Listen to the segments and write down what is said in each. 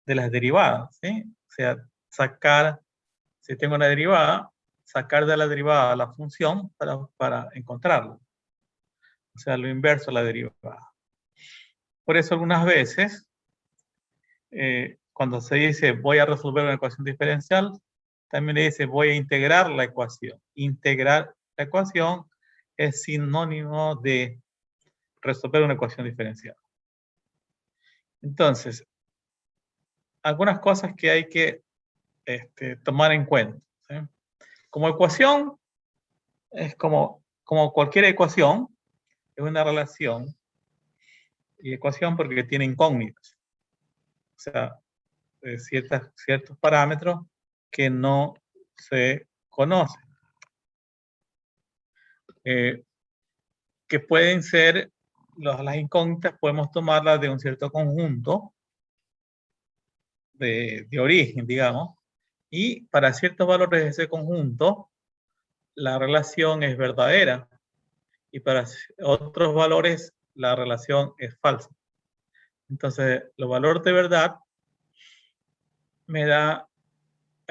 de las derivadas, ¿sí? O sea, sacar, si tengo una derivada, sacar de la derivada la función para encontrarla. O sea, lo inverso a la derivada. Por eso algunas veces, cuando se dice voy a resolver una ecuación diferencial, también le dice voy a integrar la ecuación. Integrar la ecuación es sinónimo de resolver una ecuación diferencial. Entonces, algunas cosas que hay que tomar en cuenta, ¿sí? Como ecuación, es como cualquier ecuación, es una relación, y ecuación porque tiene incógnitas. O sea, ciertos parámetros que no se conocen. Que pueden ser, las incógnitas podemos tomarlas de un cierto conjunto de origen, digamos, y para ciertos valores de ese conjunto, la relación es verdadera, y para otros valores, la relación es falsa. Entonces, los valores de verdad me da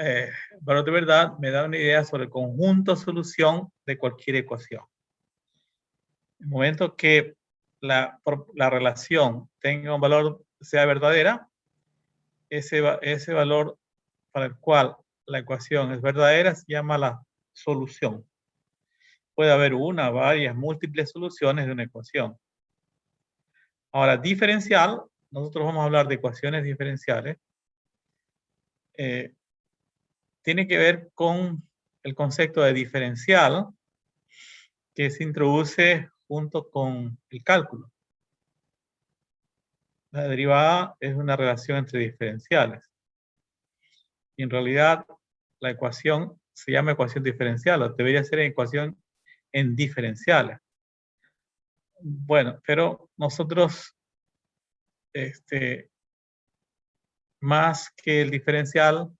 una idea sobre el conjunto solución de cualquier ecuación. En el momento que la relación tenga un valor, sea verdadera, ese valor para el cual la ecuación es verdadera se llama la solución. Puede haber una, varias, múltiples soluciones de una ecuación. Ahora, diferencial, nosotros vamos a hablar de ecuaciones diferenciales. Tiene que ver con el concepto de diferencial que se introduce junto con el cálculo. La derivada es una relación entre diferenciales. Y en realidad, la ecuación se llama ecuación diferencial, o debería ser ecuación en diferenciales. Bueno, pero nosotros, más que el diferencial,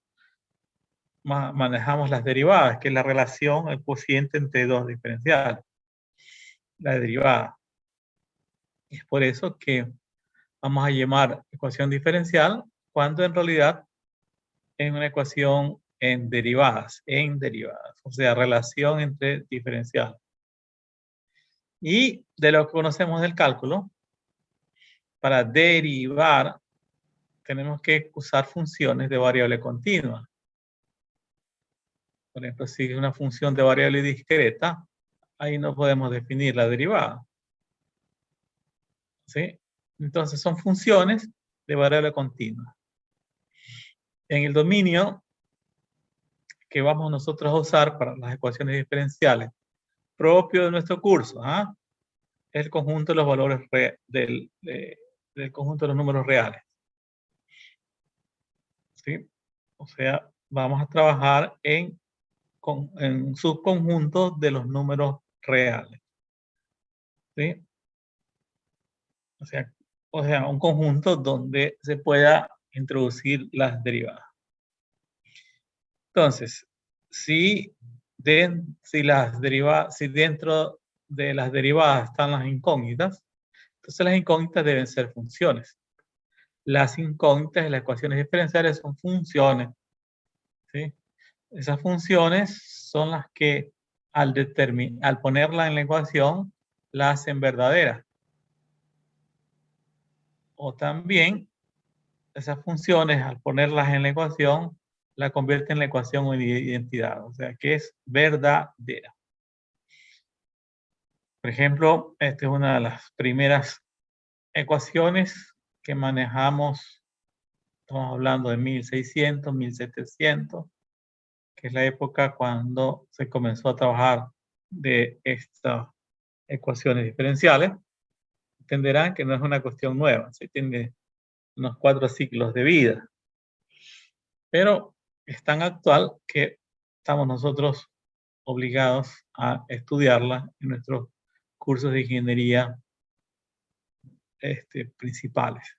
manejamos las derivadas, que es la relación, el cociente entre dos diferenciales, la derivada. Es por eso que vamos a llamar ecuación diferencial cuando en realidad es una ecuación en derivadas, o sea, relación entre diferenciales. Y de lo que conocemos del cálculo, para derivar tenemos que usar funciones de variable continua. Por ejemplo, si es una función de variable discreta, ahí no podemos definir la derivada. ¿Sí? Entonces son funciones de variable continua. En el dominio que vamos nosotros a usar para las ecuaciones diferenciales propio de nuestro curso, es el conjunto de los valores del conjunto de los números reales. ¿Sí? O sea, vamos a trabajar en subconjuntos de los números reales. ¿Sí? O sea, un conjunto donde se pueda introducir las derivadas. Entonces, si dentro de las derivadas están las incógnitas, entonces las incógnitas deben ser funciones. Las incógnitas de las ecuaciones diferenciales son funciones, ¿sí? Esas funciones son las que al ponerla en la ecuación la hacen verdadera. O también esas funciones al ponerlas en la ecuación la convierten en la ecuación en identidad, o sea que es verdadera. Por ejemplo, esta es una de las primeras ecuaciones que manejamos. Estamos hablando de 1600, 1700, que es la época cuando se comenzó a trabajar de estas ecuaciones diferenciales. Entenderán que no es una cuestión nueva, se tiene unos 4 siglos de vida. Pero es tan actual que estamos nosotros obligados a estudiarla en nuestros cursos de ingeniería principales.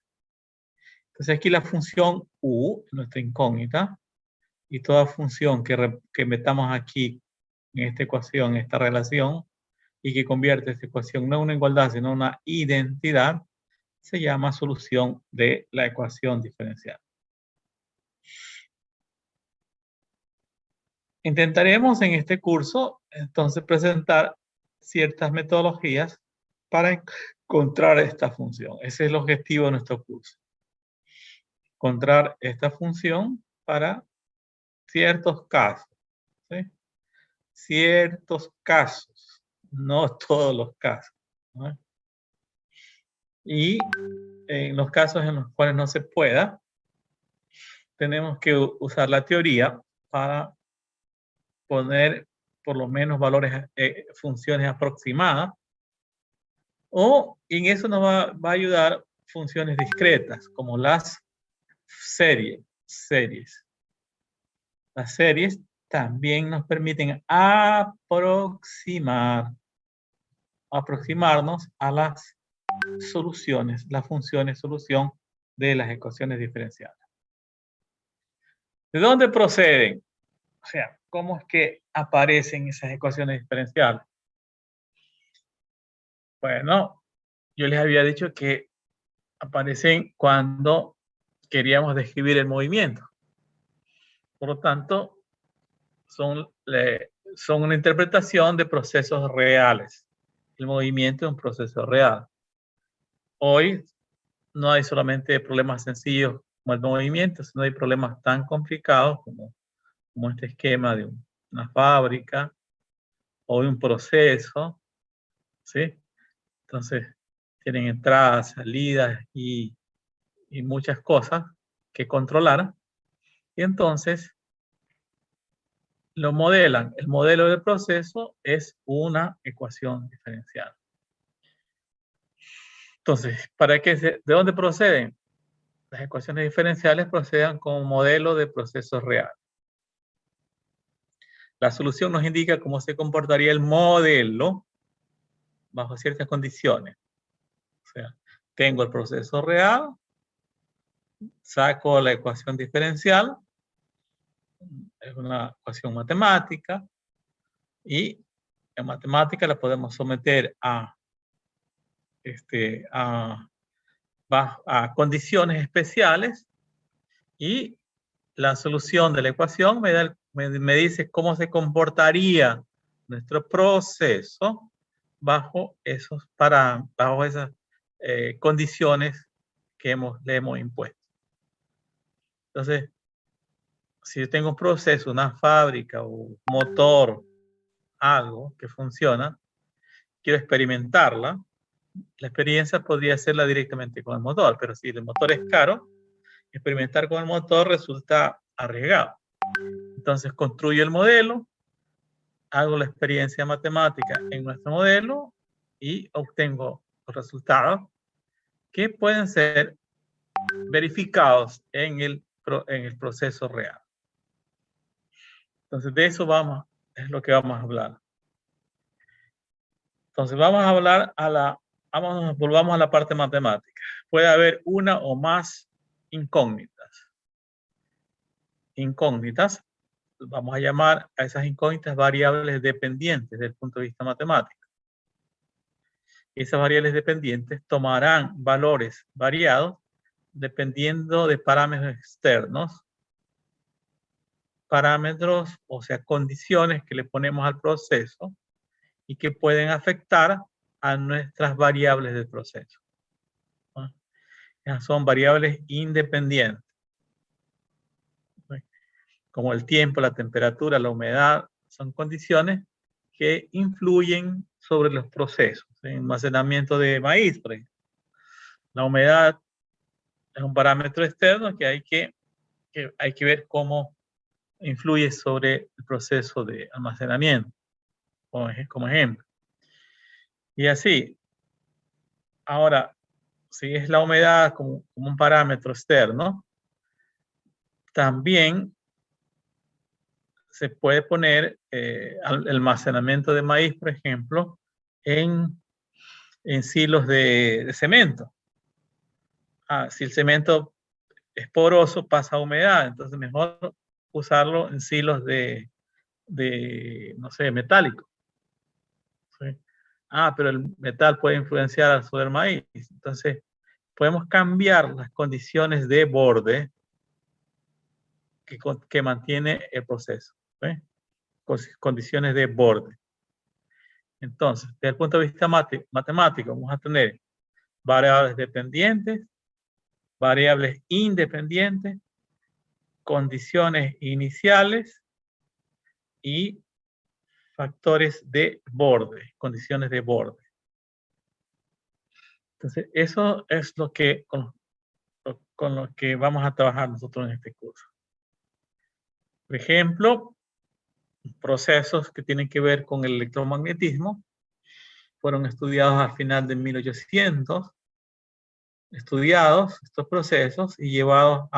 Entonces aquí la función u, nuestra incógnita, y toda función que metamos aquí en esta ecuación, esta relación, y que convierte esta ecuación no en una igualdad, sino en una identidad, se llama solución de la ecuación diferencial. Intentaremos en este curso, entonces, presentar ciertas metodologías para encontrar esta función. Ese es el objetivo de nuestro curso. Encontrar esta función para ciertos casos. ¿Sí? Ciertos casos, no todos los casos. ¿No? Y en los casos en los cuales no se pueda, tenemos que usar la teoría para poner por lo menos valores, funciones aproximadas, o en eso nos va a ayudar funciones discretas, como las series. Las series también nos permiten aproximarnos a las soluciones, las funciones solución de las ecuaciones diferenciales. ¿De dónde proceden? O sea, ¿cómo es que aparecen esas ecuaciones diferenciales? Bueno, yo les había dicho que aparecen cuando queríamos describir el movimiento. Por lo tanto, son una interpretación de procesos reales. El movimiento es un proceso real. Hoy no hay solamente problemas sencillos como el movimiento, sino hay problemas tan complicados como este esquema de una fábrica o de un proceso, ¿sí? Entonces, tienen entradas, salidas y muchas cosas que controlar. Y entonces, lo modelan. El modelo del proceso es una ecuación diferencial. Entonces, ¿de dónde proceden? Las ecuaciones diferenciales proceden como modelo de procesos reales. La solución nos indica cómo se comportaría el modelo bajo ciertas condiciones. O sea, tengo el proceso real, saco la ecuación diferencial, es una ecuación matemática, y en matemática la podemos someter a condiciones especiales, y la solución de la ecuación me dice cómo se comportaría nuestro proceso bajo esas condiciones que le hemos impuesto. Entonces, si yo tengo un proceso, una fábrica o un motor, algo que funciona, quiero experimentarla, la experiencia podría hacerla directamente con el motor, pero si el motor es caro, experimentar con el motor resulta arriesgado. Entonces construyo el modelo, hago la experiencia matemática en nuestro modelo y obtengo los resultados que pueden ser verificados en el proceso real. Entonces de eso es lo que vamos a hablar. Entonces vamos a hablar volvamos a la parte matemática. Puede haber una o más incógnitas. Vamos a llamar a esas incógnitas variables dependientes desde el punto de vista matemático. Esas variables dependientes tomarán valores variados dependiendo de parámetros externos, o sea, condiciones que le ponemos al proceso y que pueden afectar a nuestras variables del proceso. ¿No? Esas son variables independientes, como el tiempo, la temperatura, la humedad, son condiciones que influyen sobre los procesos. El almacenamiento de maíz, por ejemplo. La humedad es un parámetro externo que hay que ver cómo influye sobre el proceso de almacenamiento, como ejemplo. Y así. Ahora, si es la humedad como un parámetro externo, también se puede poner el almacenamiento de maíz, por ejemplo, en silos de cemento. Si el cemento es poroso, pasa humedad, entonces mejor usarlo en silos de no sé, metálico. ¿Sí? Pero el metal puede influenciar sobre el maíz. Entonces, podemos cambiar las condiciones de borde que mantiene el proceso. ¿Ve? Condiciones de borde. Entonces, desde el punto de vista matemático, vamos a tener variables dependientes, variables independientes, condiciones iniciales y factores de borde, condiciones de borde. Entonces, eso es lo que con lo que vamos a trabajar nosotros en este curso. Por ejemplo, procesos que tienen que ver con el electromagnetismo fueron estudiados al final de 1800, estudiados estos procesos y llevados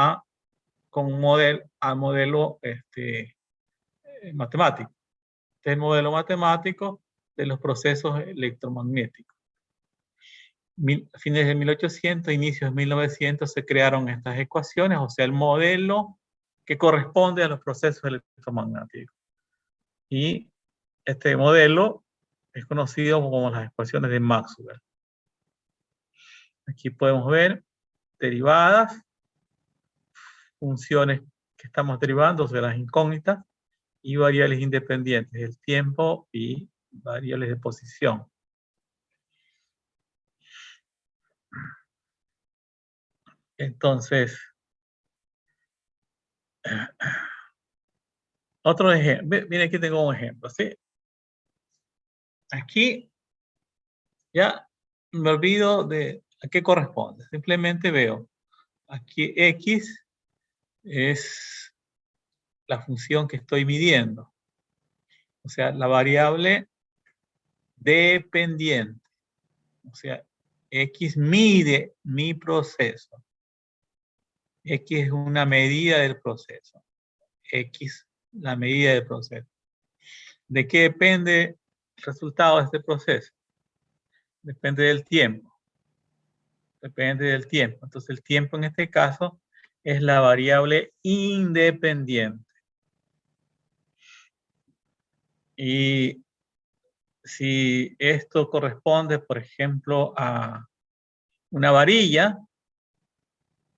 con un modelo matemático. Este es el modelo matemático de los procesos electromagnéticos. Fines de 1800, inicios de 1900 se crearon estas ecuaciones, o sea, el modelo que corresponde a los procesos electromagnéticos. Y este modelo es conocido como las ecuaciones de Maxwell. Aquí podemos ver derivadas, funciones que estamos derivando, o sea, las incógnitas, y variables independientes, el tiempo y variables de posición. Entonces, otro ejemplo. Miren, aquí tengo un ejemplo, ¿sí? Aquí ya me olvido de a qué corresponde. Simplemente veo aquí X es la función que estoy midiendo. O sea, la variable dependiente. O sea, X mide mi proceso. X es una medida del proceso. X, la medida del proceso. ¿De qué depende el resultado de este proceso? Depende del tiempo. Depende del tiempo. Entonces, el tiempo en este caso es la variable independiente. Y si esto corresponde, por ejemplo, a una varilla,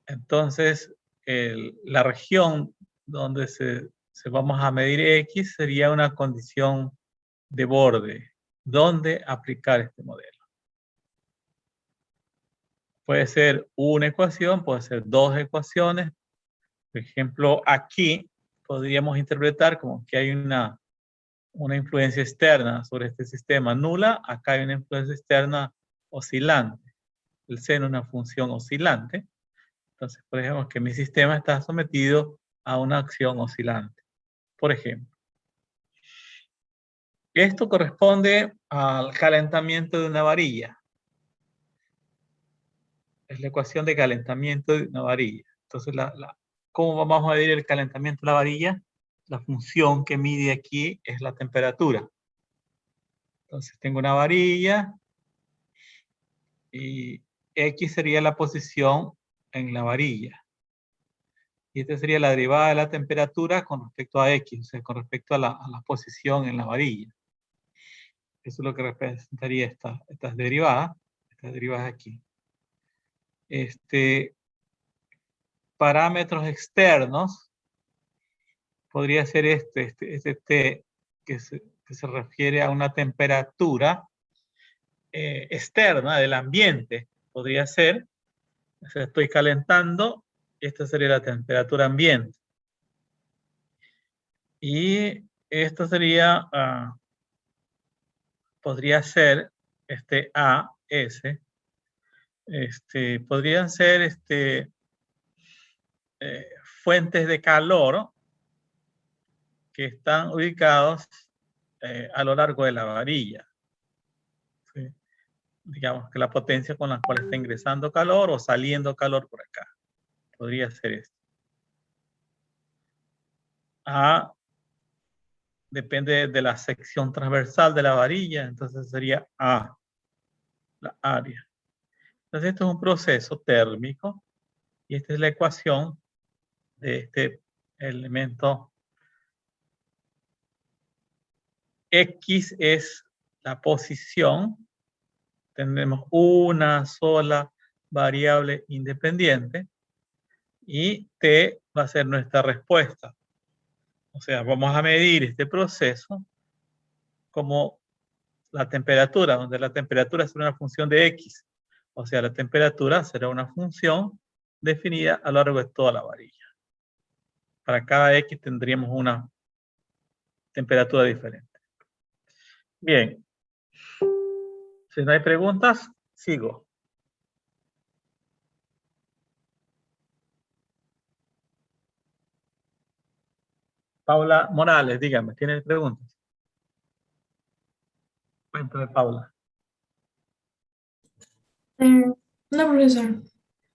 entonces la región donde se vamos a medir X sería una condición de borde. ¿Dónde aplicar este modelo? Puede ser una ecuación, puede ser dos ecuaciones. Por ejemplo, aquí podríamos interpretar como que hay una influencia externa sobre este sistema nula. Acá hay una influencia externa oscilante. El seno es una función oscilante. Entonces, por ejemplo, que mi sistema está sometido a una acción oscilante. Por ejemplo, esto corresponde al calentamiento de una varilla. Es la ecuación de calentamiento de una varilla. Entonces, ¿cómo vamos a medir el calentamiento de la varilla? La función que mide aquí es la temperatura. Entonces, tengo una varilla y X sería la posición en la varilla. Y esta sería la derivada de la temperatura con respecto a X, o sea, con respecto a la posición en la varilla. Eso es lo que representaría estas derivadas aquí. Parámetros externos podría ser este T que se refiere a una temperatura externa del ambiente. Podría ser, o sea, estoy calentando, esta sería la temperatura ambiente. Y esto sería, podría ser AS. Podrían ser fuentes de calor que están ubicados a lo largo de la varilla. ¿Sí? Digamos que la potencia con la cual está ingresando calor o saliendo calor por acá. Podría ser esto. A depende de la sección transversal de la varilla, entonces sería A, la área. Entonces esto es un proceso térmico y esta es la ecuación de este elemento. X es la posición. Tenemos una sola variable independiente. y T va a ser nuestra respuesta. O sea, vamos a medir este proceso como la temperatura, donde la temperatura será una función de X. O sea, la temperatura será una función definida a lo largo de toda la varilla. Para cada X tendríamos una temperatura diferente. Bien. Si no hay preguntas, sigo. Paula Morales, dígame, ¿tiene preguntas? Cuéntame, Paula. No, profesor.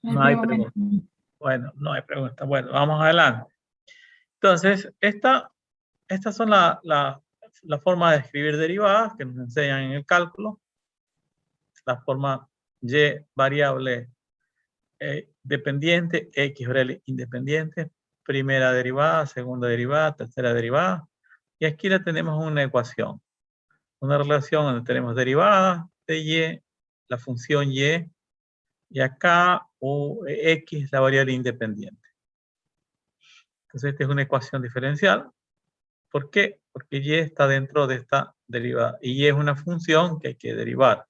No hay preguntas. Bueno, no hay preguntas. Bueno, vamos adelante. Entonces, estas son la forma de escribir derivadas que nos enseñan en el cálculo. La forma Y variable dependiente, X variable independiente, primera derivada, segunda derivada, tercera derivada. Y aquí la tenemos una ecuación. Una relación donde tenemos derivada de Y, la función y acá X, la variable independiente. Entonces, esta es una ecuación diferencial. ¿Por qué? Porque Y está dentro de esta derivada. Y Y es una función que hay que derivar.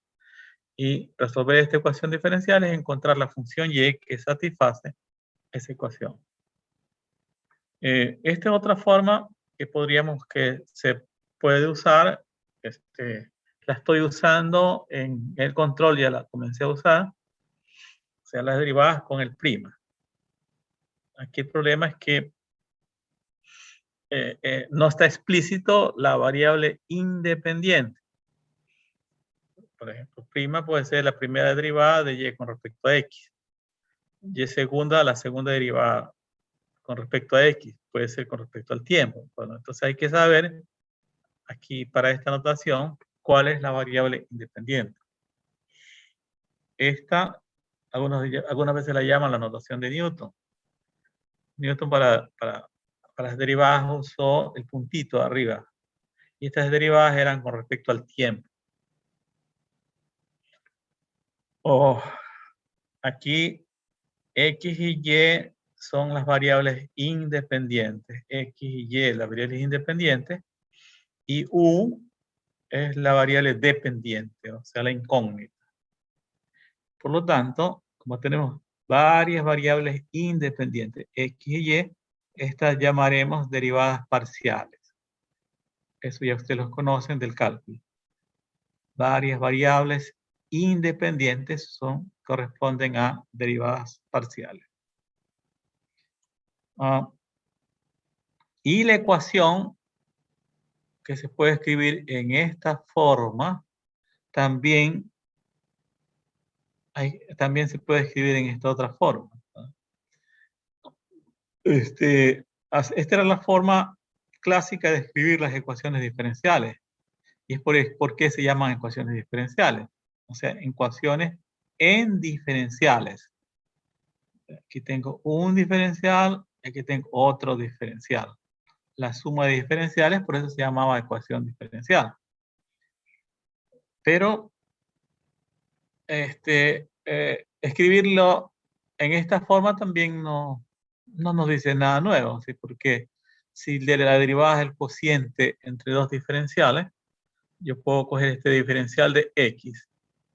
Y resolver esta ecuación diferencial es encontrar la función Y que satisface esa ecuación. Esta es otra forma que se puede usar. La estoy usando en el control, ya la comencé a usar. O sea, las derivadas con el prima. Aquí el problema es que no está explícito la variable independiente. Por ejemplo, prima puede ser la primera derivada de Y con respecto a X. Y segunda, la segunda derivada con respecto a X. Puede ser con respecto al tiempo. Bueno, entonces hay que saber aquí para esta notación cuál es la variable independiente. Esta, algunas veces la llaman la notación de Newton. Newton para las derivadas usó el puntito arriba. Y estas derivadas eran con respecto al tiempo. Aquí X y Y son las variables independientes. X y Y, las variables independientes. Y U es la variable dependiente, o sea, la incógnita. Por lo tanto, como tenemos varias variables independientes, X y Y, estas llamaremos derivadas parciales. Eso ya ustedes los conocen del cálculo. Varias variables independientes corresponden a derivadas parciales. Y la ecuación que se puede escribir en esta forma también se puede escribir en esta otra forma. Esta era la forma clásica de escribir las ecuaciones diferenciales. Y es por qué se llaman ecuaciones diferenciales. O sea, ecuaciones en diferenciales. Aquí tengo un diferencial, aquí tengo otro diferencial. La suma de diferenciales, por eso se llamaba ecuación diferencial. Pero escribirlo en esta forma también no nos dice nada nuevo, ¿sí? Porque si la derivada es el cociente entre dos diferenciales, yo puedo coger este diferencial de X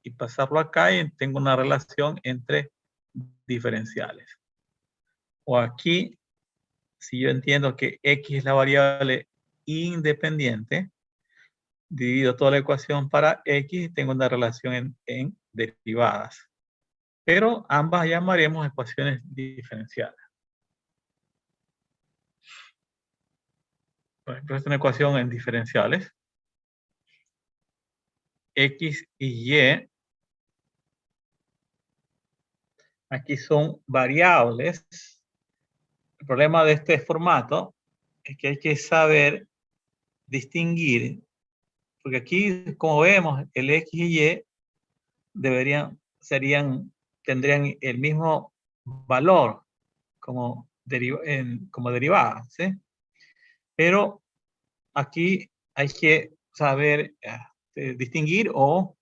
y pasarlo acá y tengo una relación entre diferenciales. O aquí, si yo entiendo que X es la variable independiente, divido toda la ecuación para X y tengo una relación en derivadas. Pero ambas llamaremos ecuaciones diferenciales. Por ejemplo, esta es una ecuación en diferenciales. X y Y aquí son variables. El problema de este formato es que hay que saber distinguir, porque aquí, como vemos, el X y Y tendrían el mismo valor como derivada, ¿sí? Pero aquí hay que saber distinguir o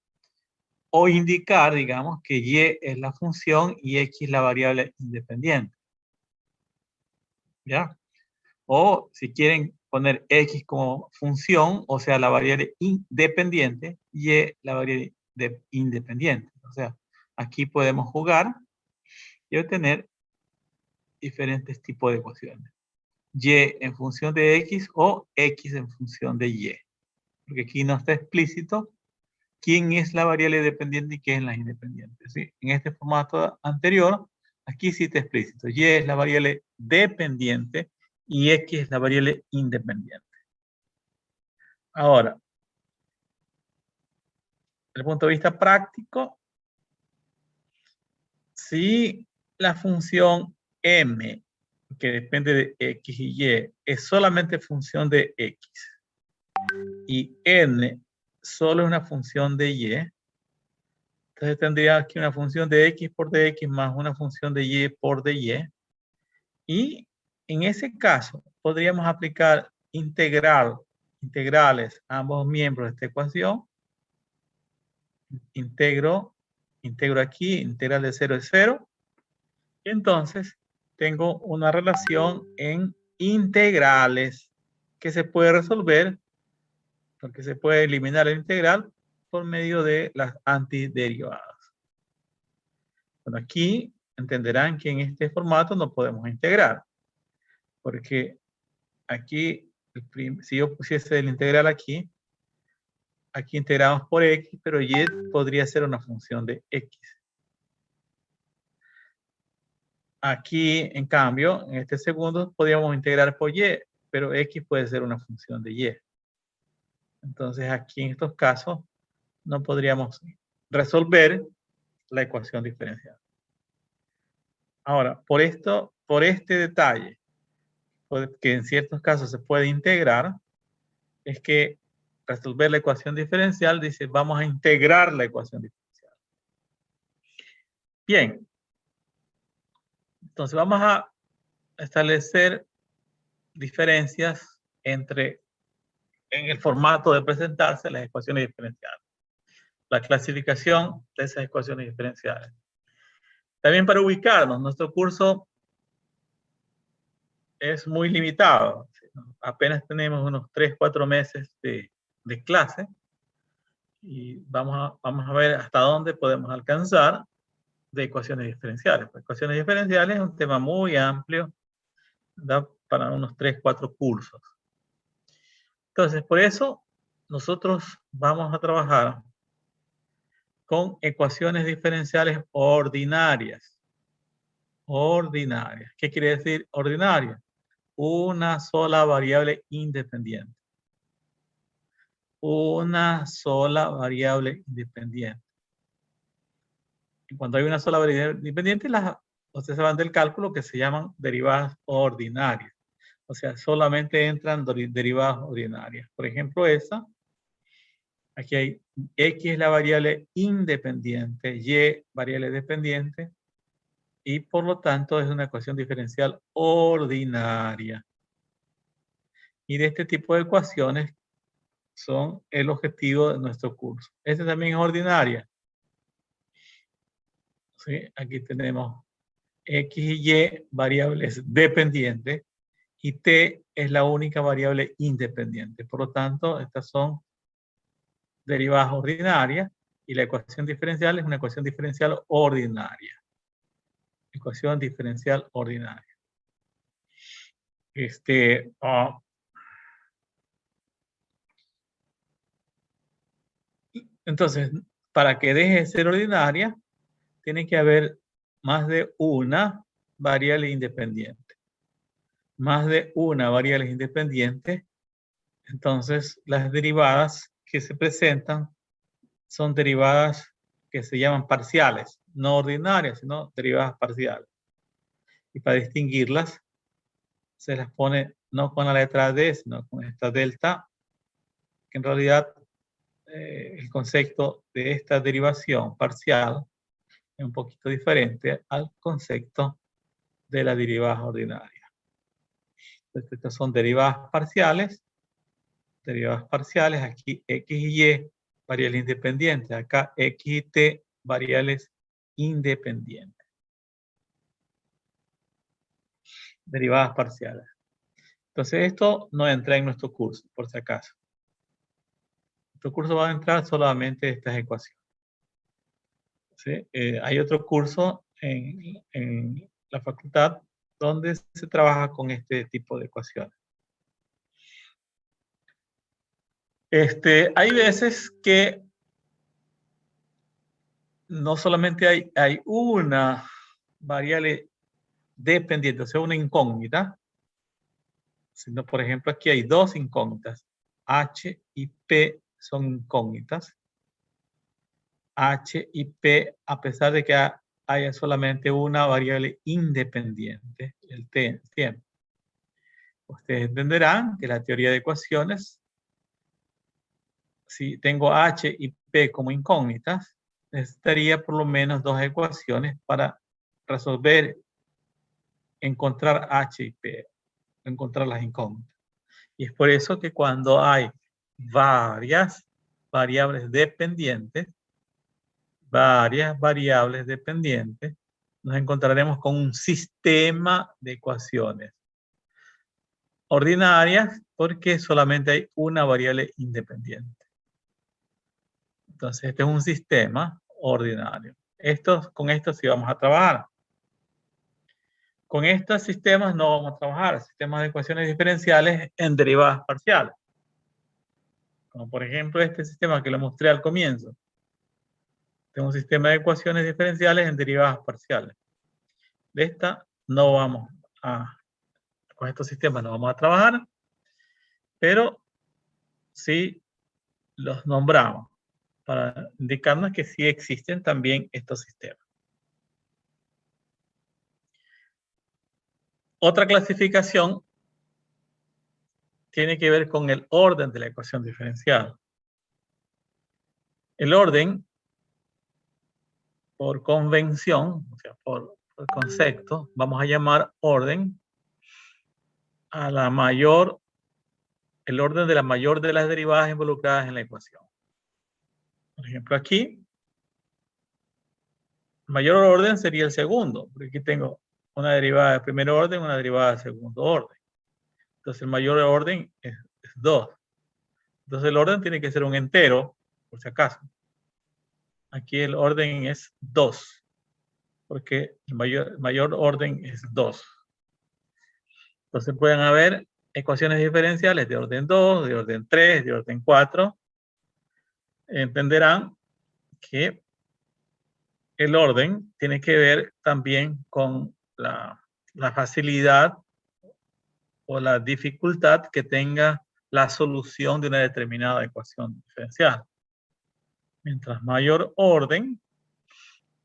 indicar, digamos, que Y es la función y X la variable independiente. ¿ya? O si quieren poner X como función, o sea, la variable independiente, Y la variable independiente. O sea, aquí podemos jugar y obtener diferentes tipos de ecuaciones. Y en función de X o X en función de Y. Porque aquí no está explícito quién es la variable dependiente y quién es la independiente. ¿Sí? En este formato anterior, aquí sí está explícito. Y es la variable dependiente y X es la variable independiente. Ahora, desde el punto de vista práctico, si la función m, que depende de x y y, es solamente función de x, y n solo es una función de y, entonces tendría aquí una función de x por dx más una función de y por dy, y en ese caso podríamos aplicar integrales a ambos miembros de esta ecuación. Integro aquí, integral de 0 es 0. Y entonces tengo una relación en integrales que se puede resolver, porque se puede eliminar el integral por medio de las antiderivadas. Bueno, aquí entenderán que en este formato no podemos integrar, porque aquí, si yo pusiese el integral aquí integramos por x, pero y podría ser una función de x. Aquí, en cambio, en este segundo, podríamos integrar por y, pero x puede ser una función de y. Entonces, aquí en estos casos, no podríamos resolver la ecuación diferencial. Ahora, por este detalle, que en ciertos casos se puede integrar, es que resolver la ecuación diferencial dice, vamos a integrar la ecuación diferencial. Bien. Entonces, vamos a establecer diferencias entre en el formato de presentarse las ecuaciones diferenciales. La clasificación de esas ecuaciones diferenciales. También para ubicarnos, nuestro curso es muy limitado. Apenas tenemos unos 3-4 meses de clase y vamos a ver hasta dónde podemos alcanzar de ecuaciones diferenciales. Ecuaciones diferenciales es un tema muy amplio, da para unos 3-4 cursos. Entonces, por eso nosotros vamos a trabajar con ecuaciones diferenciales ordinarias. Ordinarias. ¿Qué quiere decir ordinaria? Una sola variable independiente. Una sola variable independiente. Y cuando hay una sola variable independiente, ustedes se van del cálculo que se llaman derivadas ordinarias. O sea, solamente entran derivadas ordinarias. Por ejemplo, esta. Aquí hay X es la variable independiente, Y variable dependiente, y por lo tanto es una ecuación diferencial ordinaria. Y de este tipo de ecuaciones son el objetivo de nuestro curso. Este también es ordinaria. ¿Sí? Aquí tenemos X y Y variables dependientes y T es la única variable independiente. Por lo tanto, estas son derivadas ordinarias y la ecuación diferencial es una ecuación diferencial ordinaria. Ecuación diferencial ordinaria. Entonces, para que deje de ser ordinaria, tiene que haber más de una variable independiente. Más de una variable independiente, entonces las derivadas que se presentan son derivadas que se llaman parciales, no ordinarias, sino derivadas parciales. Y para distinguirlas, se las pone no con la letra D, sino con esta delta, que en realidad el concepto de esta derivación parcial es un poquito diferente al concepto de la derivada ordinaria. Entonces, estas son derivadas parciales, aquí X y Y variables independientes, acá X y T variables independientes. derivadas parciales. Entonces esto no entra en nuestro curso, por si acaso. Nuestro curso va a entrar solamente estas ecuaciones. ¿Sí? Hay otro curso en la facultad donde se trabaja con este tipo de ecuaciones. Hay veces que no solamente hay una variable dependiente, o sea, una incógnita, sino, por ejemplo, aquí hay dos incógnitas. H y P son incógnitas. H y P, a pesar de que haya solamente una variable independiente, el tiempo. Ustedes entenderán que la teoría de ecuaciones, si tengo H y P como incógnitas, necesitaría por lo menos dos ecuaciones para resolver, encontrar H y P, encontrar las incógnitas. Y es por eso que cuando hay varias variables dependientes, nos encontraremos con un sistema de ecuaciones ordinarias porque solamente hay una variable independiente. Entonces, este es un sistema ordinario. Con estos sí vamos a trabajar. Con estos sistemas no vamos a trabajar. Sistemas de ecuaciones diferenciales en derivadas parciales. Como por ejemplo este sistema que lo mostré al comienzo. Tengo un sistema de ecuaciones diferenciales en derivadas parciales. De esta no vamos con estos sistemas no vamos a trabajar, pero sí los nombramos para indicarnos que sí existen también estos sistemas. Otra clasificación tiene que ver con el orden de la ecuación diferencial. El orden, por convención, o sea, por concepto, vamos a llamar orden a la mayor, el orden de la mayor de las derivadas involucradas en la ecuación. Por ejemplo, aquí, mayor orden sería el segundo, porque aquí tengo una derivada de primer orden, una derivada de segundo orden. Entonces, el mayor orden es 2. Entonces, el orden tiene que ser un entero, por si acaso. Aquí el orden es 2, porque el mayor orden es 2. Entonces, pueden haber ecuaciones diferenciales de orden 2, de orden 3, de orden 4. Entenderán que el orden tiene que ver también con la facilidad o la dificultad que tenga la solución de una determinada ecuación diferencial. Mientras mayor orden,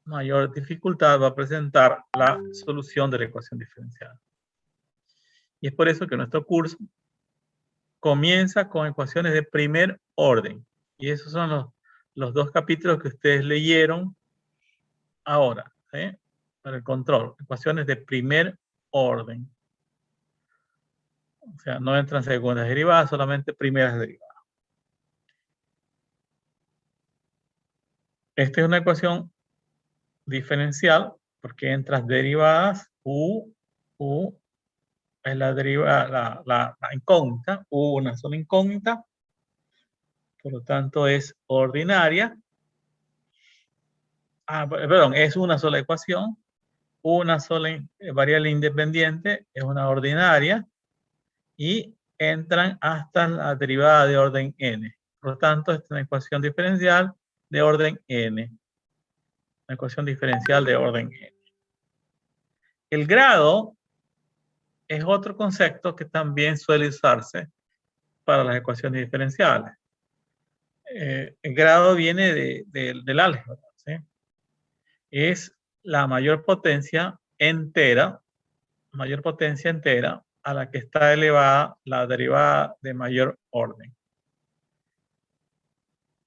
mayor dificultad va a presentar la solución de la ecuación diferencial. Y es por eso que nuestro curso comienza con ecuaciones de primer orden. Y esos son los dos capítulos que ustedes leyeron ahora, ¿sí? Para el control. Ecuaciones de primer orden. O sea, no entran segundas derivadas, solamente primeras derivadas. Esta es una ecuación diferencial porque entran derivadas U es la derivada, la incógnita, U una sola incógnita, por lo tanto es ordinaria. Perdón, es una sola ecuación, una sola variable independiente es una ordinaria y entran hasta la derivada de orden n. Por lo tanto, es una ecuación diferencial de orden n. Una ecuación diferencial de orden n. El grado es otro concepto que también suele usarse para las ecuaciones diferenciales. El grado viene del álgebra, ¿sí? Es la mayor potencia entera a la que está elevada la derivada de mayor orden.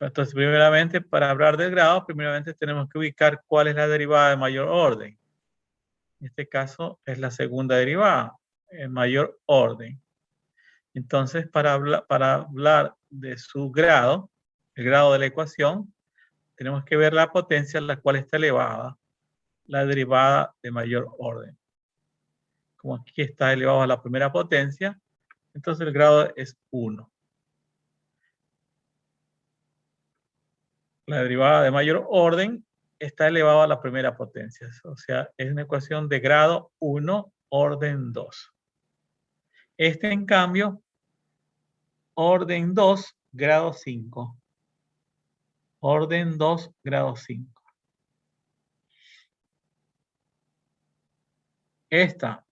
Entonces, primeramente, para hablar del grado, primeramente tenemos que ubicar cuál es la derivada de mayor orden. En este caso es la segunda derivada, en mayor orden. Entonces, para hablar de su grado, el grado de la ecuación, tenemos que ver la potencia a la cual está elevada la derivada de mayor orden. como aquí está elevado a la primera potencia, entonces el grado es 1. La derivada de mayor orden está elevado a la primera potencia. O sea, es una ecuación de grado 1, orden 2. Este, en cambio, orden 2, grado 5. Orden 2, grado 5. Esta,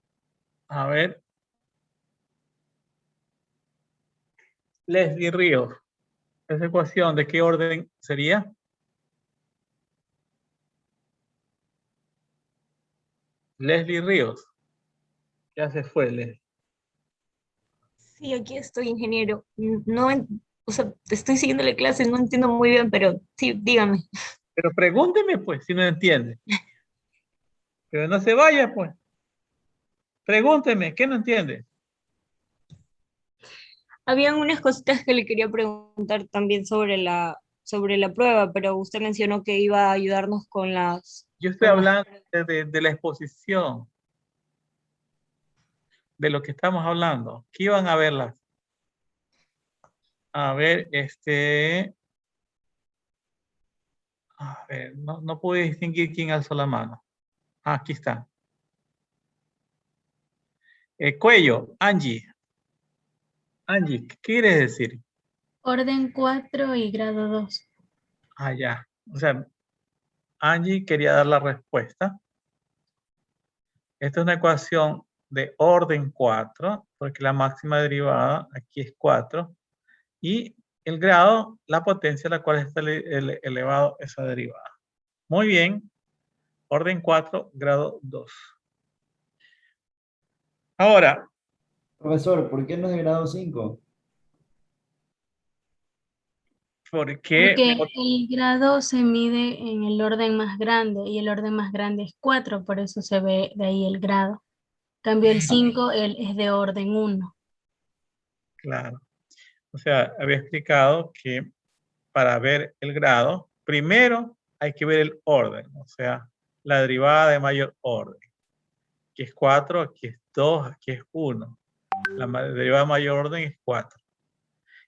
a ver, Leslie Ríos. ¿Esa ecuación de qué orden sería? Leslie Ríos. Ya se fue, Leslie. Sí, aquí estoy, ingeniero. No, o sea, estoy siguiendo la clase, no entiendo muy bien, pero sí, dígame. Pero pregúnteme, pues, si no entiende. Pero no se vaya, pues. Pregúnteme, ¿qué no entiende? Habían unas cositas que le quería preguntar también sobre la prueba, pero usted mencionó que iba a ayudarnos con Yo estoy con las... hablando de la exposición, de lo que estamos hablando. ¿Qué iban a verlas? A ver, a ver, no pude distinguir quién alzó la mano. Ah, aquí está. Cuello, Angie. Angie, ¿qué quieres decir? Orden 4 y grado 2. Ah, ya. O sea, Angie quería dar la respuesta. Esta es una ecuación de orden 4, porque la máxima derivada aquí es 4. Y el grado, la potencia a la cual está elevado esa derivada. Muy bien. Orden 4, grado 2. Ahora, Profesor, ¿por qué no es de grado 5? ¿por qué? Porque el grado se mide en el orden más grande y el orden más grande es 4, por eso se ve de ahí el grado. Cambio el 5, es de orden 1. Claro. O sea, había explicado que para ver el grado, primero hay que ver el orden, o sea, la derivada de mayor orden. Aquí es 4, aquí es 2, aquí es 1. La derivada de mayor orden es 4.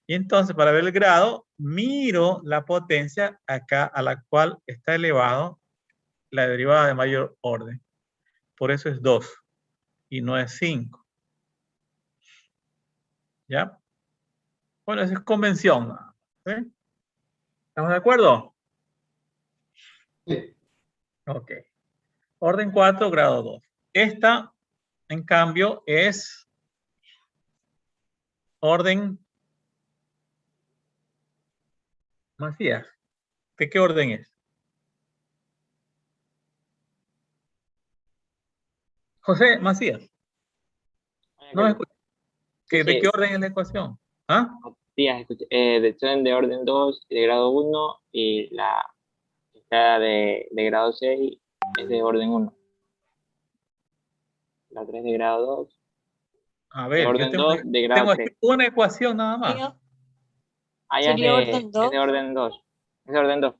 Y entonces, para ver el grado, miro la potencia acá a la cual está elevado la derivada de mayor orden. Por eso es 2 y no es 5. ¿Ya? Bueno, eso es convención. ¿Sí? ¿Estamos de acuerdo? Sí. Ok. Orden 4, grado 2. Esta, en cambio, es orden Macías. ¿De qué orden es? José Macías. No me escucha. Sí, ¿De sí, qué orden es la ecuación? ¿Ah? días, son de orden 2 y de grado 1 y la que está de grado 6 es de orden 1. La 3 de grado 2, A de ver, yo orden 2, de grado tengo aquí 3. una ecuación nada más. Sería, Ah, ya sería orden es 2. de orden 2. Es de orden 2.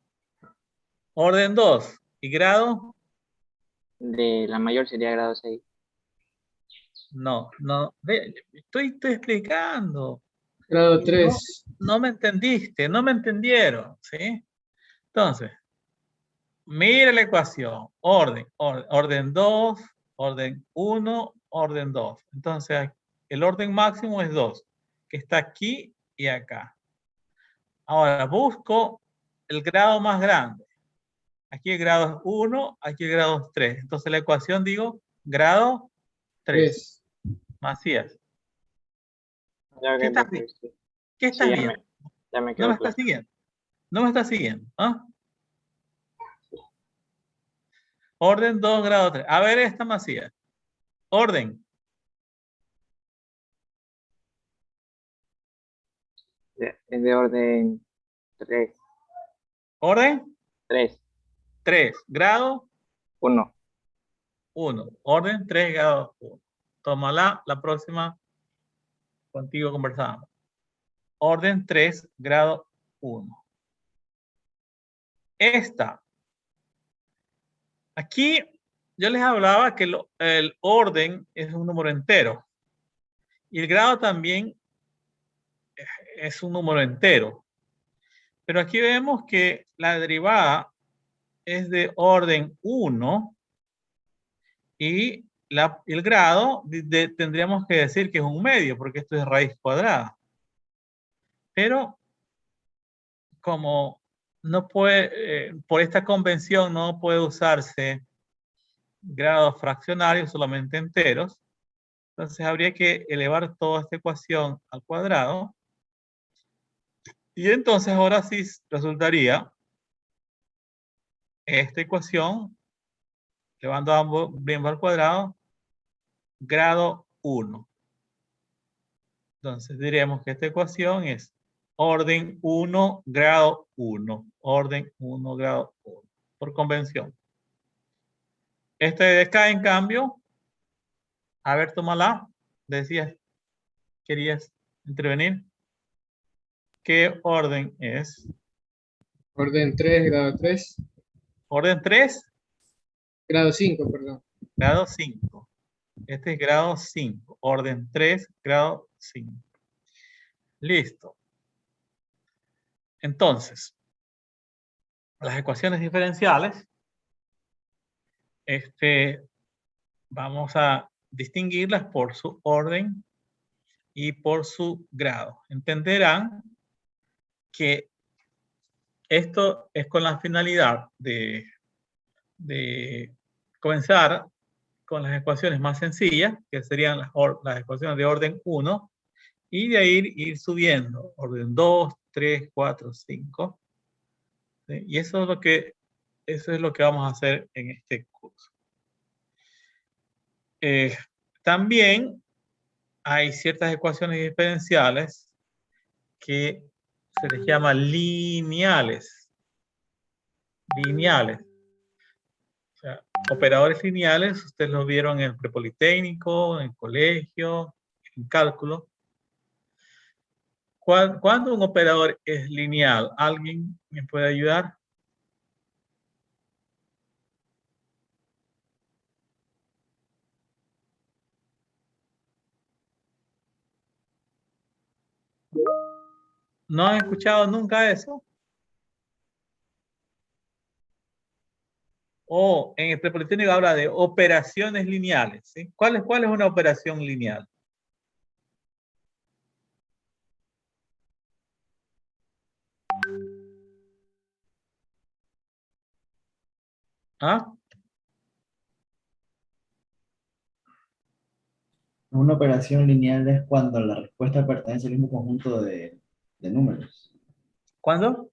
Orden 2. ¿Y grado? De la mayor sería grado 6. No, no. Estoy explicando. Grado No, 3. no me entendiste, no me entendieron. ¿Sí? Entonces, mire la ecuación. Orden 2, orden 1, orden 2. Entonces, el orden máximo es 2, que está aquí y acá. Ahora, busco el grado más grande. Aquí el grado es 1, aquí el grado es 3. Entonces, la ecuación digo grado 3. 3. Macías, Ya, ¿qué ok, estás, profe, sí. qué Sí, estás viendo? ya me ¿No me quedó estás claro. siguiendo? ¿No me estás siguiendo? ¿Ah? Orden 2, grado 3. A ver esta, Macías. Orden. Es de orden 3. Orden 3. 3. Grado 1. 1. Orden 3, grado 1. Tómala, la próxima contigo conversamos. Orden 3, grado 1. Esta. Aquí yo les hablaba que el orden es un número entero. Y el grado también es un número entero. Pero aquí vemos que la derivada es de orden 1 y el grado tendríamos que decir que es un medio, porque esto es raíz cuadrada. Pero como no puede, por esta convención no puede usarse grados fraccionarios, solamente enteros, entonces habría que elevar toda esta ecuación al cuadrado. Y entonces ahora sí resultaría esta ecuación, elevando ambos miembros al cuadrado, grado 1. Entonces diremos que esta ecuación es orden 1, grado 1. Orden 1, grado 1. Por convención. Este de acá, en cambio, a ver, tómala. Decías, querías intervenir. ¿Qué orden es? Orden 3, grado 3. Orden 3, Grado 5, perdón. grado 5. Este es grado 5. Orden 3, grado 5. Listo. Entonces, las ecuaciones diferenciales, vamos a distinguirlas por su orden y por su grado. Entenderán que esto es con la finalidad de comenzar con las ecuaciones más sencillas, que serían las ecuaciones de orden 1, y de ahí ir subiendo, orden 2, 3, 4, 5. ¿Sí? Y eso es lo que vamos a hacer en este curso. También hay ciertas ecuaciones diferenciales que se les llama lineales. Lineales. O sea, operadores lineales, ustedes lo vieron en el prepolitécnico, en el colegio, en cálculo. ¿Cuándo un operador es lineal? ¿Alguien me puede ayudar? ¿No han escuchado nunca eso? O en el prepolitécnico habla de operaciones lineales. ¿Sí? ¿Cuál es una operación lineal? ¿Ah? Una operación lineal es cuando la respuesta pertenece al mismo conjunto de números. ¿Cuándo?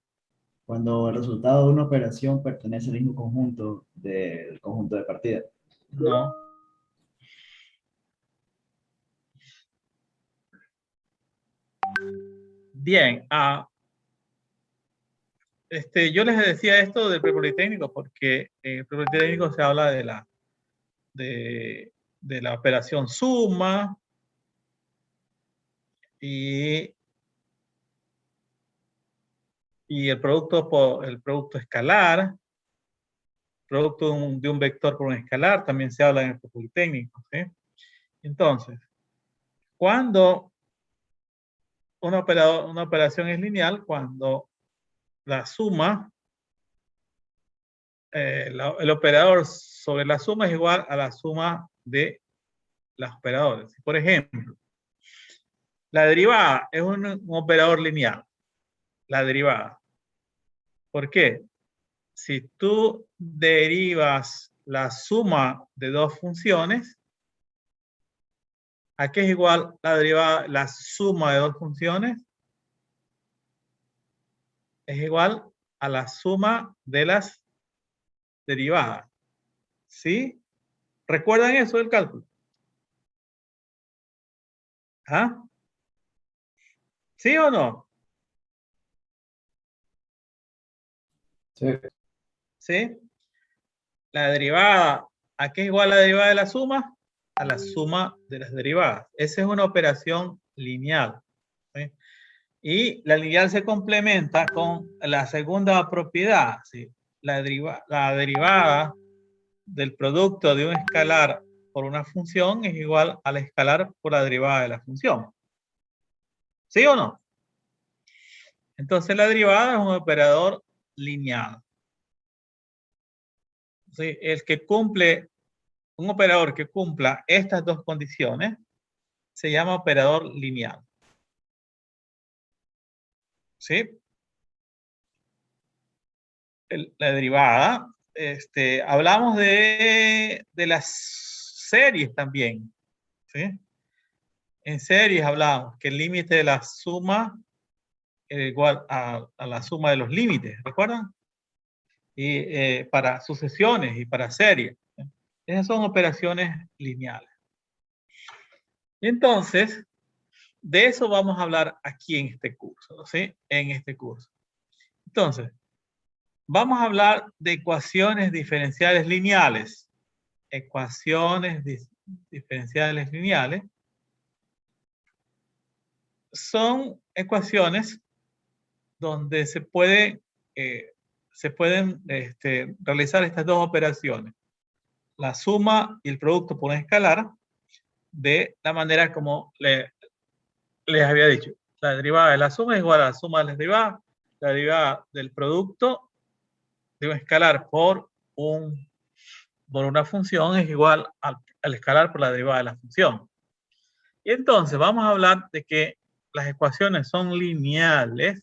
Cuando el resultado de una operación pertenece al mismo conjunto del conjunto de partida. No. Bien. Yo les decía esto del prepolitécnico porque en el prepolitécnico se habla de la operación suma y el producto escalar, producto de un vector por un escalar, también se habla en el prepolitécnico. ¿Sí? Entonces, cuando una operación es lineal, cuando la suma, el operador sobre la suma es igual a la suma de los operadores. Por ejemplo, la derivada es un operador lineal. La derivada. ¿Por qué? Si tú derivas la suma de dos funciones, ¿a qué es igual la derivada, la suma de dos funciones? Es igual a la suma de las derivadas. ¿Sí? ¿Recuerdan eso del cálculo? ¿Ah? ¿Sí o no? Sí. ¿Sí? La derivada, ¿a qué es igual la derivada de la suma? A la suma de las derivadas. Esa es una operación lineal. ¿Sí? Y la lineal se complementa con la segunda propiedad. ¿Sí? La derivada del producto de un escalar por una función es igual al escalar por la derivada de la función. ¿Sí o no? Entonces la derivada es un operador lineal. ¿Sí? Un operador que cumpla estas dos condiciones se llama operador lineal. ¿Sí? La derivada, hablamos de las series también. ¿Sí? En series hablamos que el límite de la suma es igual a la suma de los límites, ¿recuerdan? Y para sucesiones y para series. Esas son operaciones lineales. Entonces, de eso vamos a hablar aquí en este curso, ¿sí? En este curso. Entonces, vamos a hablar de ecuaciones diferenciales lineales. Ecuaciones diferenciales lineales son ecuaciones donde se pueden realizar estas dos operaciones. La suma y el producto por un escalar de la manera como les había dicho. La derivada de la suma es igual a la suma de las derivadas. La derivada del producto de un escalar por una función es igual al escalar por la derivada de la función. Y entonces vamos a hablar de que las ecuaciones son lineales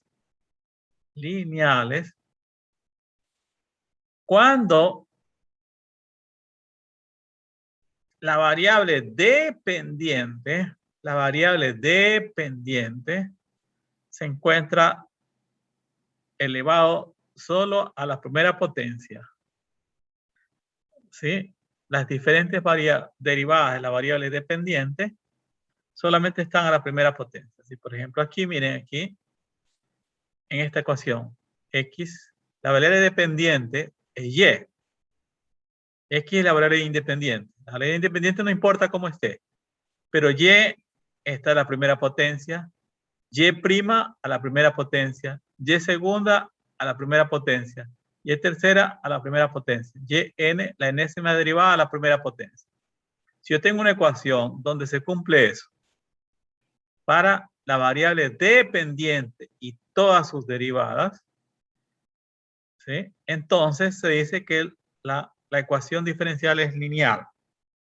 cuando la variable dependiente se encuentra elevado solo a la primera potencia. ¿Sí? Las diferentes derivadas de la variable dependiente solamente están a la primera potencia. ¿Sí? Por ejemplo, aquí, miren aquí, en esta ecuación, x, la variable dependiente es y. X es la variable independiente. La variable independiente no importa cómo esté, pero y está a la primera potencia, y' a la primera potencia, y segunda a la primera potencia, y tercera a la primera potencia, y n, la enésima derivada a la primera potencia. Si yo tengo una ecuación donde se cumple eso, para la variable dependiente y todas sus derivadas, ¿sí? Entonces se dice que la ecuación diferencial es lineal.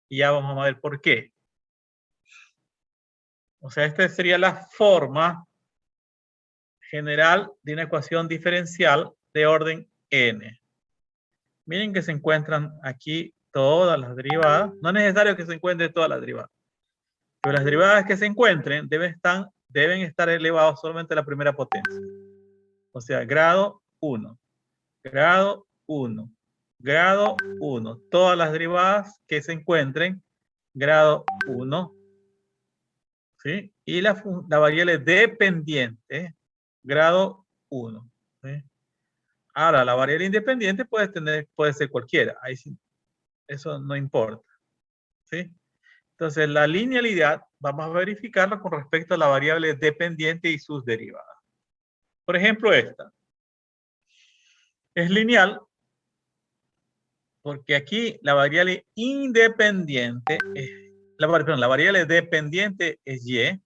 Y ya vamos a ver por qué. O sea, esta sería la forma general de una ecuación diferencial de orden n. Miren que se encuentran aquí todas las derivadas. No es necesario que se encuentren todas las derivadas. Pero las derivadas que se encuentren deben estar elevadas solamente a la primera potencia. O sea, grado 1, grado 1, grado 1. Todas las derivadas que se encuentren, grado 1. ¿Sí? Y la variable dependiente, grado 1. ¿Sí? Ahora, la variable independiente puede ser cualquiera. Ahí sí, eso no importa. ¿Sí? Entonces, la linealidad, vamos a verificarla con respecto a la variable dependiente y sus derivadas. Por ejemplo, esta. Es lineal porque aquí la variable independiente, la variable dependiente es y.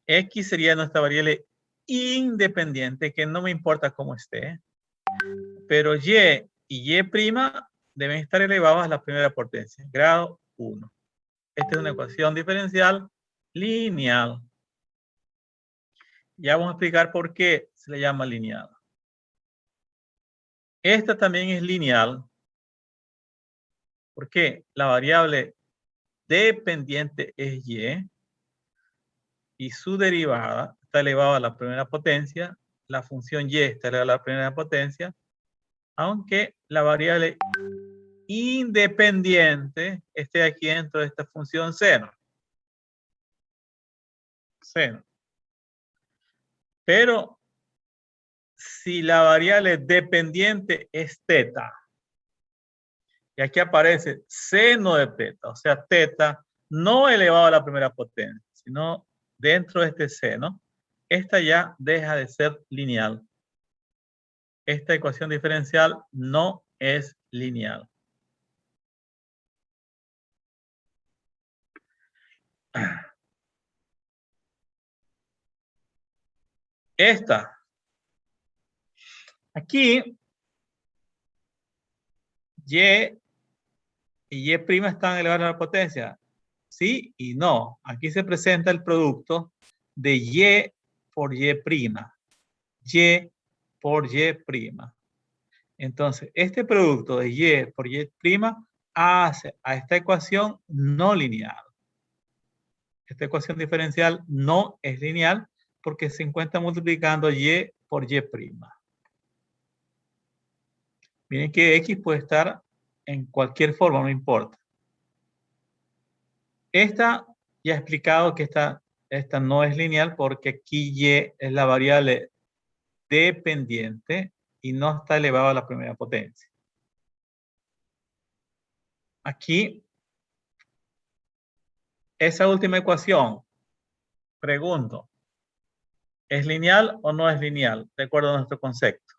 X sería nuestra variable independiente, que no me importa cómo esté. Pero y y deben estar elevados a la primera potencia, grado 1. Esta es una ecuación diferencial lineal. Ya vamos a explicar por qué se le llama lineal. Esta también es lineal porque la variable dependiente es y su derivada está elevada a la primera potencia, la función y está elevada a la primera potencia, aunque la variable independiente esté aquí dentro de esta función seno. Pero si la variable dependiente es teta, y aquí aparece seno de teta, o sea, teta no elevado a la primera potencia, sino dentro de este seno, esta ya deja de ser lineal. Esta ecuación diferencial no es lineal. Esta. Aquí, y y y' están elevadas a la potencia. Sí y no. Aquí se presenta el producto de y por y'. Y por y'. Entonces, este producto de y por y' hace a esta ecuación no lineal. Esta ecuación diferencial no es lineal porque se encuentra multiplicando y por y'. Miren que x puede estar en cualquier forma, no importa. Esta ya he explicado que esta no es lineal porque aquí y es la variable dependiente y no está elevado a la primera potencia. Aquí, esa última ecuación, pregunto, ¿es lineal o no es lineal? De acuerdo a nuestro concepto.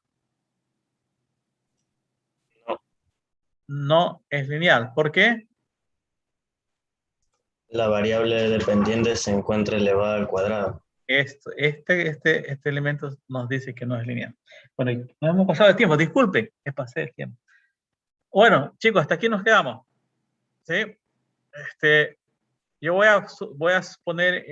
No es lineal. ¿Por qué? La variable dependiente se encuentra elevada al cuadrado. Este elemento nos dice que no es lineal. Bueno, nos hemos pasado de tiempo. Disculpen, me pasé el tiempo. Bueno, chicos, hasta aquí nos quedamos. ¿Sí? Yo voy a poner